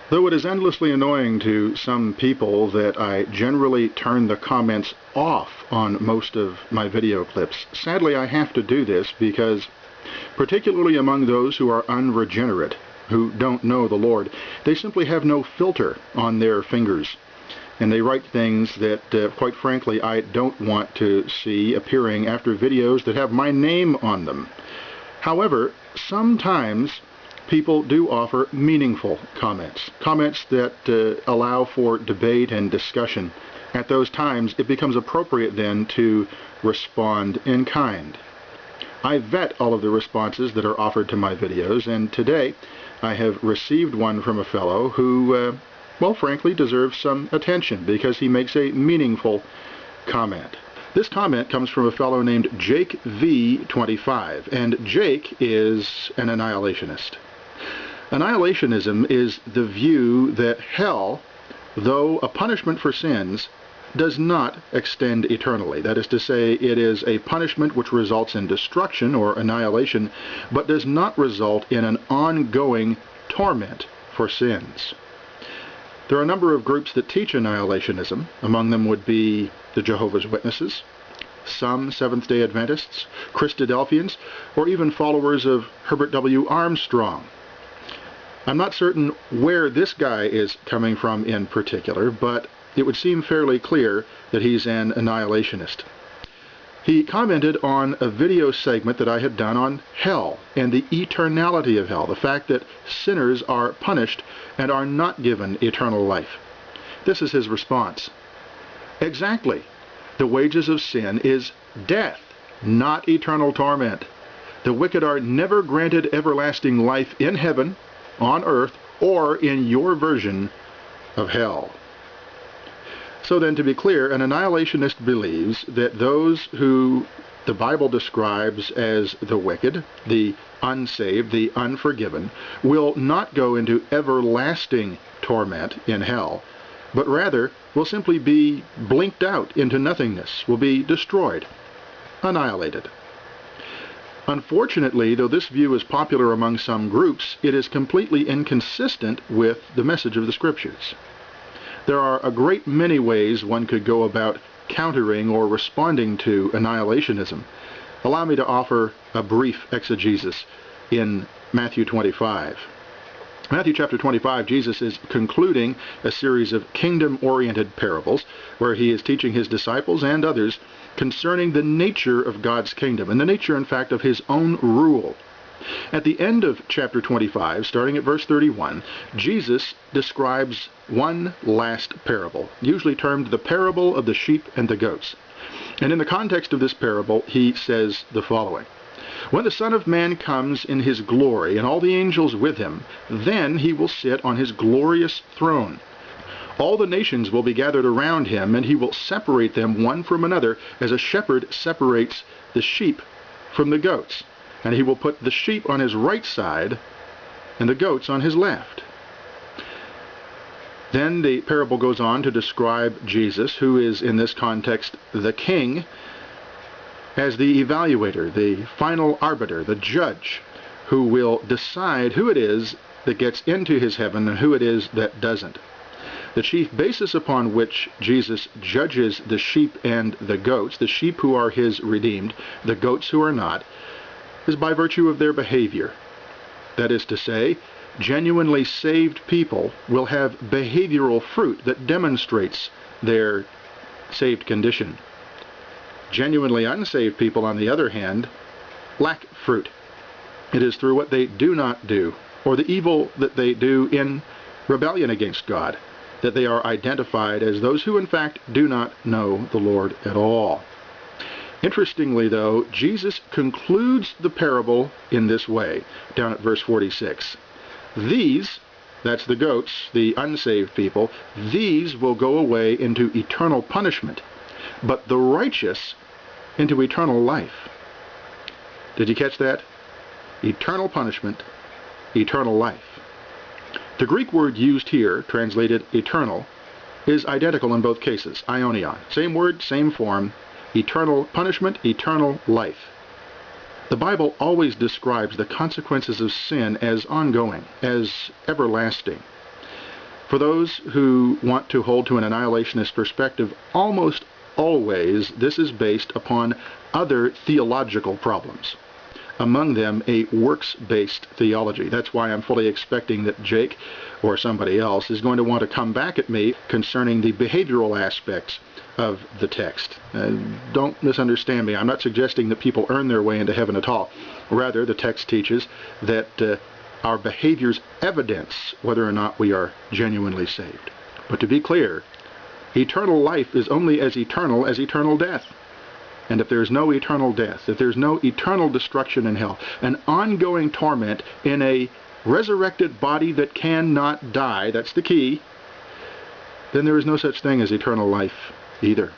Though it is endlessly annoying to some people that I generally turn the comments off on most of my video clips, sadly I have to do this because, particularly among those who are unregenerate, who don't know the Lord, they simply have no filter on their fingers. And they write things that, quite frankly, I don't want to see appearing after videos that have my name on them. However, sometimes people do offer meaningful comments that allow for debate and discussion. At those times, it becomes appropriate then to respond in kind. I vet all of the responses that are offered to my videos, and today I have received one from a fellow who, well, frankly, deserves some attention because he makes a meaningful comment. This comment comes from a fellow named Jake V25, and Jake is an annihilationist. Annihilationism is the view that hell, though a punishment for sins, does not extend eternally. That is to say, it is a punishment which results in destruction or annihilation, but does not result in an ongoing torment for sins. There are a number of groups that teach annihilationism. Among them would be the Jehovah's Witnesses, some Seventh-day Adventists, Christadelphians, or even followers of Herbert W. Armstrong. I'm not certain where this guy is coming from in particular, but it would seem fairly clear that he's an annihilationist. He commented on a video segment that I had done on hell and the eternality of hell, the fact that sinners are punished and are not given eternal life. This is his response. Exactly. The wages of sin is death, not eternal torment. The wicked are never granted everlasting life in heaven, on earth, or in your version of hell. So then, to be clear, an annihilationist believes that those who the Bible describes as the wicked, the unsaved, the unforgiven, will not go into everlasting torment in hell, but rather will simply be blinked out into nothingness, will be destroyed, annihilated. Unfortunately, though this view is popular among some groups, it is completely inconsistent with the message of the Scriptures. There are a great many ways one could go about countering or responding to annihilationism. Allow me to offer a brief exegesis in Matthew 25. Matthew chapter 25, Jesus is concluding a series of kingdom-oriented parables where he is teaching his disciples and others concerning the nature of God's kingdom and the nature, in fact, of his own rule. At the end of chapter 25, starting at verse 31, Jesus describes one last parable, usually termed the parable of the sheep and the goats. And in the context of this parable, he says the following: "When the Son of Man comes in his glory, and all the angels with him, then he will sit on his glorious throne. All the nations will be gathered around him, and he will separate them one from another, as a shepherd separates the sheep from the goats. And he will put the sheep on his right side, and the goats on his left." Then the parable goes on to describe Jesus, who is in this context the king, as the evaluator, the final arbiter, the judge, who will decide who it is that gets into his heaven and who it is that doesn't. The chief basis upon which Jesus judges the sheep and the goats, the sheep who are his redeemed, the goats who are not, is by virtue of their behavior. That is to say, genuinely saved people will have behavioral fruit that demonstrates their saved condition. Genuinely unsaved people, on the other hand, lack fruit. It is through what they do not do, or the evil that they do in rebellion against God, that they are identified as those who in fact do not know the Lord at all. Interestingly, though, Jesus concludes the parable in this way, down at verse 46. These, that's the goats, the unsaved people, these will go away into eternal punishment, but the righteous into eternal life. Did you catch that? Eternal punishment, eternal life. The Greek word used here, translated eternal, is identical in both cases, aionion. Same word, same form. Eternal punishment, eternal life. The Bible always describes the consequences of sin as ongoing, as everlasting. For those who want to hold to an annihilationist perspective, almost always this is based upon other theological problems. Among them, a works-based theology. That's why I'm fully expecting that Jake or somebody else is going to want to come back at me concerning the behavioral aspects of the text. Don't misunderstand me. I'm not suggesting that people earn their way into heaven at all. Rather, the text teaches that our behaviors evidence whether or not we are genuinely saved. But to be clear, eternal life is only as eternal death. And if there's no eternal death, if there's no eternal destruction in hell, an ongoing torment in a resurrected body that cannot die, that's the key, then there is no such thing as eternal life either.